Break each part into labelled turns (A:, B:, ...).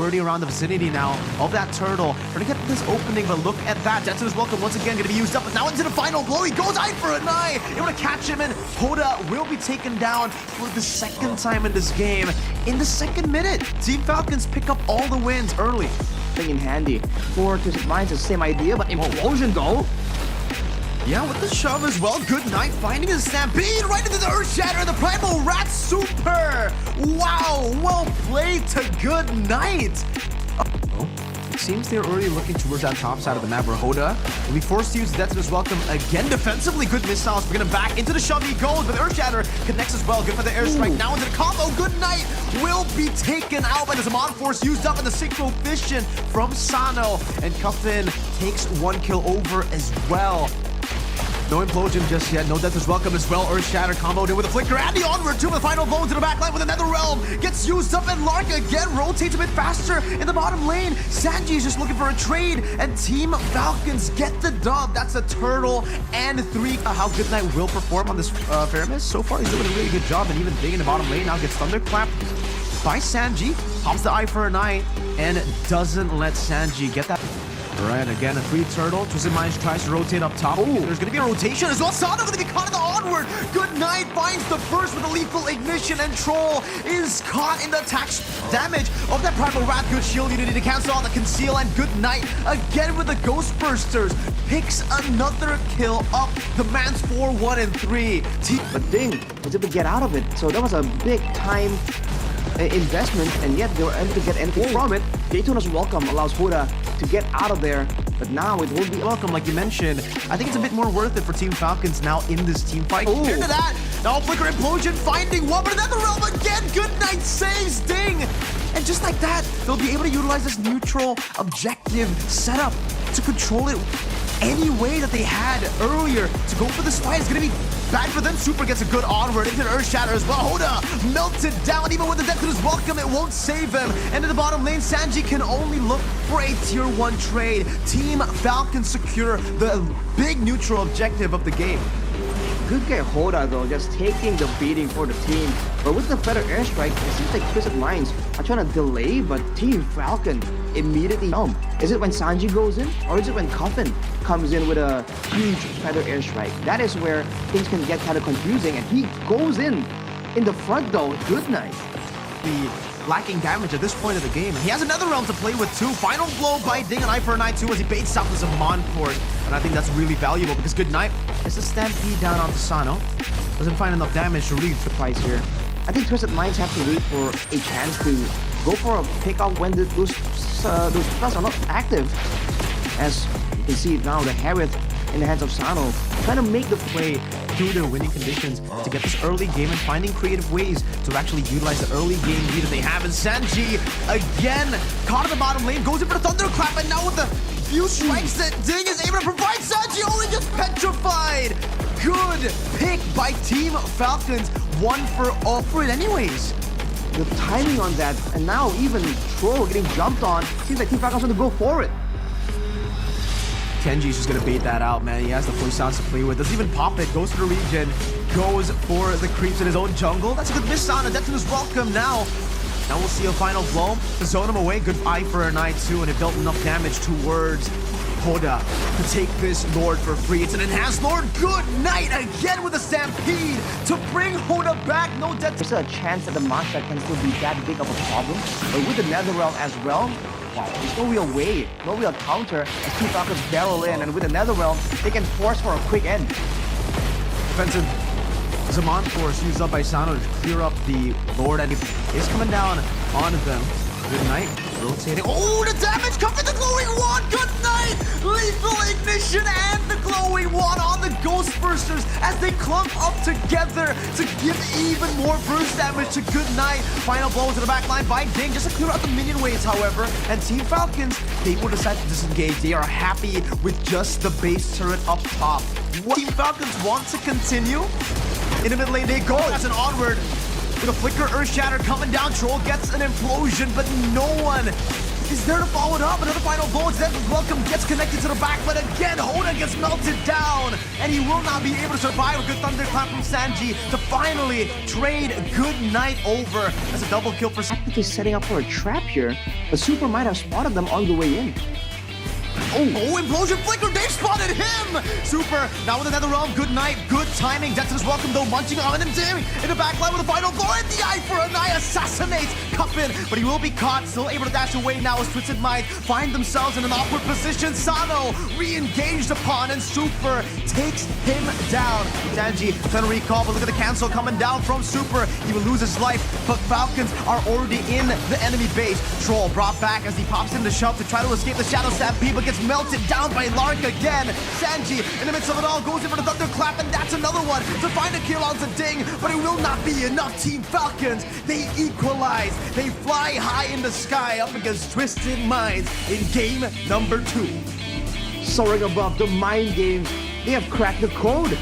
A: already around the vicinity now of that turtle. Trying to get this opening, but look at that. Jetson is welcome once again, going to be used up, but now into the final blow. He goes eye for an eye. Able to catch him, and Hoda will be taken down for the second time in this game. In the second minute, Team Falcons pick up all the wins early.
B: In handy. For Twisted Minds, it's the same idea, but implosion though.
A: Yeah, with the shove as well. Good night, finding the stampede right into the Earth Shatter. The Primal Rat Super. Wow, well played to Good Night. It seems they're already looking towards that top side of the map where Hoda will be forced to use Death to his welcome again. Defensively, good missiles. Bringing him back into the shove. He goes, but the Earth Shatter connects as well. Good for the airstrike. Now into the combo. Good Night will be taken out by the Zaman Force used up in the Synchro Fission from Sano. And Cuffin takes one kill over as well. No implosion just yet. No Death is welcome as well. Earth Shatter comboed in with a flicker. And the onward to the final blow into the backline with another realm. Gets used up, and Lark again rotates a bit faster in the bottom lane. Sanji is just looking for a trade, and Team Falcons get the dub. That's a turtle and 3. How Good Night will perform on this Faramis. So far, he's doing a really good job, and even big in the bottom lane now gets thunderclapped by Sanji. Pops the eye for an eye and doesn't let Sanji get that. Right, again, a 3 turtle. Twisted Minds tries to rotate up top. There's going to be a rotation as well. Sano going to be caught in the onward. Good Night finds the burst with a lethal ignition, and Troll is caught in the attack damage of that Primal Rat. Good shield unity to cancel out the conceal, and Good Night again with the Ghost Bursters picks another kill up. The man's 4-1 and 3.
B: But Ding was able to get out of it, so that was a big time investment, and yet they were able to get anything from it. Daytona's welcome allows Hoda to get out of there, but now it won't be
A: welcome, like you mentioned. I think it's a bit more worth it for Team Falcons now in this team fight. Compared to that, now Flicker Implosion finding one, but another realm again. Good Night saves Ding, and just like that, they'll be able to utilize this neutral objective setup to control it any way that they had earlier. To go for this fight is going to be bad for them. Super gets a good onward into the Earth Shatter as well. Hoda melted down. Even with the Death to his welcome, it won't save him. And in the bottom lane, Sanji can only look for a tier 1 trade. Team Falcons secure the big neutral objective of the game.
B: Good guy Hoda though, just taking the beating for the team. But with the better airstrike, it seems like Twisted Minds are trying to delay, but Team Falcon immediately home. Is it when Sanji goes in, or is it when Coffin comes in with a huge feather airstrike? That is where things can get kind of confusing, and he goes in the front though. Good Night.
A: The lacking damage at this point of the game, and he has another realm to play with too. Final blow by Ding, an eye for an eye too, as he baits out the Zaman Force, and I think that's really valuable because Good Night is a stampede down onto Sano. Doesn't find enough damage to really
B: surprise here. I think Twisted Minds have to wait for a chance to go for a pickup when those plus are not active. As you can see now, the Harriet in the hands of Sano, trying to make the
A: play through the winning conditions to get this early game and finding creative ways to actually utilize the early game lead that they have. And Sanji, again, caught in the bottom lane, goes in for the thunderclap, and now with the few strikes that Ding is able to provide, Sanji only gets petrified. Good pick by Team Falcons, 1 for all for it anyways.
B: The timing on that, and now even Troll getting jumped on, seems like Team Falcons want to go for it.
A: Kenji's just gonna bait that out, man. He has the full sounds to play with. Doesn't even pop it. Goes for the regen. Goes for the creeps in his own jungle. That's a good miss on. Death is welcome now. Now we'll see a final blow to zone him away. Good eye for a night too, and it dealt enough damage towards Hoda to take this Lord for free. It's an enhanced Lord. Good Night again with a stampede to bring Hoda back. No Death.
B: There's a chance that the monster can still be that big of a problem, but with the Netherrealm as well, wow, there's no real way, no real counter as Team Falcons barrel in, and with the Netherrealm, they can force for a quick end.
A: Defensive Zaman Force used up by Sano to clear up the Lord, and he is coming down on them. Good Night rotating. Oh, the damage comes with the glowing wand. Good Night, lethal ignition and the glowing wand on the Ghost Bursters as they clump up together to give even more burst damage to Good Night. Final blow to the backline by Ding just to clear out the minion waves, however. And Team Falcons, they will decide to disengage. They are happy with just the base turret up top. Team Falcons want to continue. In the mid lane they go. That's an onward. With a flicker Earth Shatter coming down, Troll gets an implosion, but no one is there to follow it up. Another final bullet. Then Welcome gets connected to the back, but again, Hoda gets melted down, and he will not be able to survive. A good thunderclap from Sanji to finally trade Good Night over. That's a double kill for Sanji.
B: Practically setting up for a trap here, but Super might have spotted them on the way in.
A: Oh, Implosion Flicker, they've spotted him! Super, now with another realm, Good Night, good timing. Dexter's Welcome though, munching on him, in the backline with a final blow, and the Eye for an Eye assassinates Cuppin, but he will be caught, still able to dash away now as Twisted Mind find themselves in an awkward position. Sano re-engaged upon, and Super takes him down. Sanji trying to recall, but look at the cancel coming down from Super. He will lose his life, but Falcons are already in the enemy base. Troll brought back as he pops in the shove to try to escape the Shadow Stampede, but gets melted down by Lark again. Sanji, in the midst of it all, goes in for the Thunderclap, and that's another one to find a kill on Ding, but it will not be enough. Team Falcons, they equalize. They fly high in the sky up against Twisted Minds in game number 2.
B: Soaring above the mind games, they have cracked the code.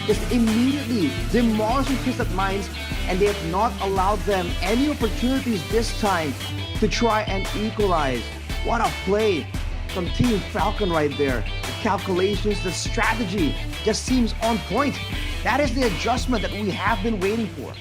B: Just immediately demolishing Twisted Minds, and they have not allowed them any opportunities this time to try and equalize. What a play from Team Falcon right there. The calculations, the strategy just seems on point. That is the adjustment that we have been waiting for.